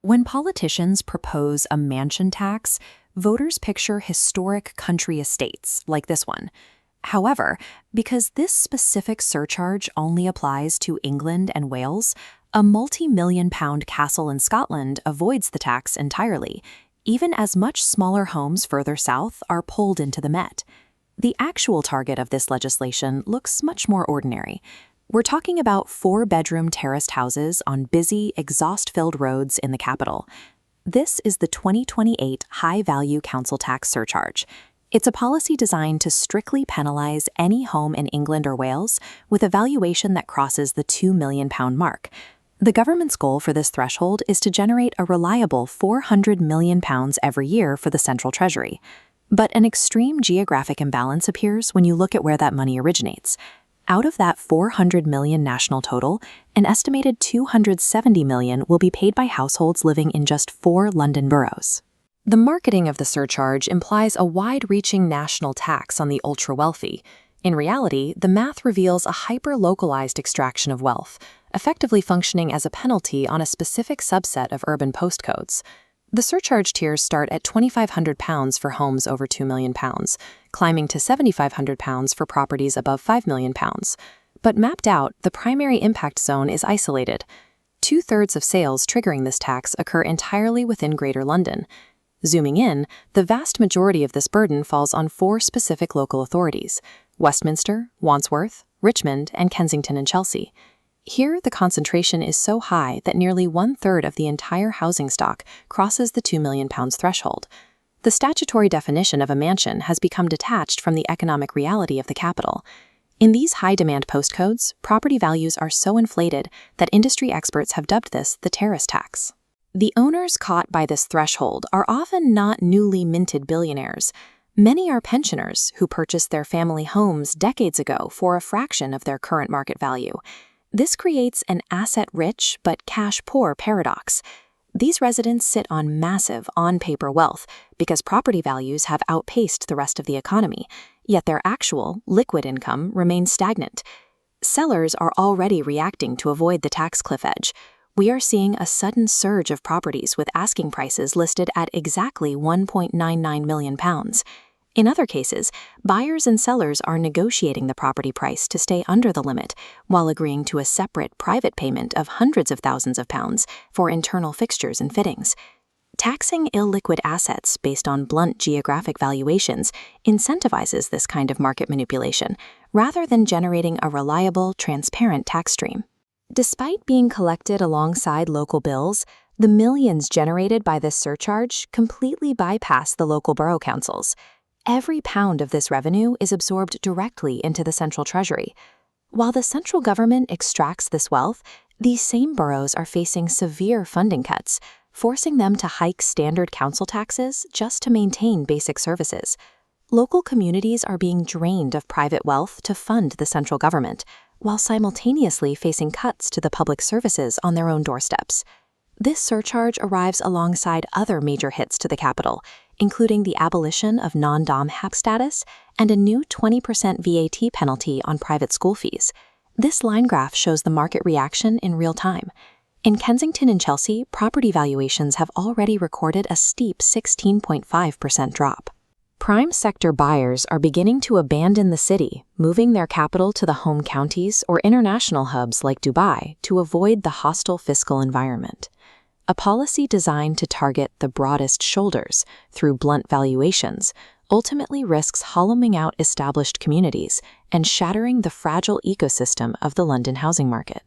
When politicians propose a mansion tax, voters picture historic country estates like this one. However, because this specific surcharge only applies to England and Wales, a multi-million-pound castle in Scotland avoids the tax entirely, even as much smaller homes further south are pulled into the Met. The actual target of this legislation looks much more ordinary. We're talking about four-bedroom terraced houses on busy, exhaust-filled roads in the capital. This is the 2028 High-Value Council Tax Surcharge. It's a policy designed to strictly penalize any home in England or Wales with a valuation that crosses the £2 million mark. The government's goal for this threshold is to generate a reliable £400 million every year for the central treasury. But an extreme geographic imbalance appears when you look at where that money originates. Out of that $400 million national total, an estimated $270 million will be paid by households living in just 4 London boroughs. The marketing of the surcharge implies a wide-reaching national tax on the ultra-wealthy. In reality, the math reveals a hyper-localized extraction of wealth, effectively functioning as a penalty on a specific subset of urban postcodes. The surcharge tiers start at £2,500 for homes over £2 million, climbing to £7,500 for properties above £5 million. But mapped out, the primary impact zone is isolated. 2/3 of sales triggering this tax occur entirely within Greater London. Zooming in, the vast majority of this burden falls on 4 specific local authorities: Westminster, Wandsworth, Richmond, and Kensington and Chelsea. Here, the concentration is so high that nearly 1/3 of the entire housing stock crosses the £2 million threshold. The statutory definition of a mansion has become detached from the economic reality of the capital. In these high-demand postcodes, property values are so inflated that industry experts have dubbed this the terrace tax. The owners caught by this threshold are often not newly minted billionaires. Many are pensioners who purchased their family homes decades ago for a fraction of their current market value. This creates an asset-rich but cash-poor paradox. These residents sit on massive on-paper wealth because property values have outpaced the rest of the economy, yet their actual, liquid income remains stagnant. Sellers are already reacting to avoid the tax cliff edge. We are seeing a sudden surge of properties with asking prices listed at exactly £1.99 million. In other cases, buyers and sellers are negotiating the property price to stay under the limit, while agreeing to a separate private payment of hundreds of thousands of pounds for internal fixtures and fittings. Taxing illiquid assets based on blunt geographic valuations incentivizes this kind of market manipulation, rather than generating a reliable, transparent tax stream. Despite being collected alongside local bills, the millions generated by this surcharge completely bypass the local borough councils. Every pound of this revenue is absorbed directly into the central treasury. While the central government extracts this wealth, these same boroughs are facing severe funding cuts, forcing them to hike standard council taxes just to maintain basic services. Local communities are being drained of private wealth to fund the central government, while simultaneously facing cuts to the public services on their own doorsteps. This surcharge arrives alongside other major hits to the capital, including the abolition of non-dom HAP status and a new 20% VAT penalty on private school fees. This line graph shows the market reaction in real time. In Kensington and Chelsea, property valuations have already recorded a steep 16.5% drop. Prime sector buyers are beginning to abandon the city, moving their capital to the home counties or international hubs like Dubai to avoid the hostile fiscal environment. A policy designed to target the broadest shoulders through blunt valuations ultimately risks hollowing out established communities and shattering the fragile ecosystem of the London housing market.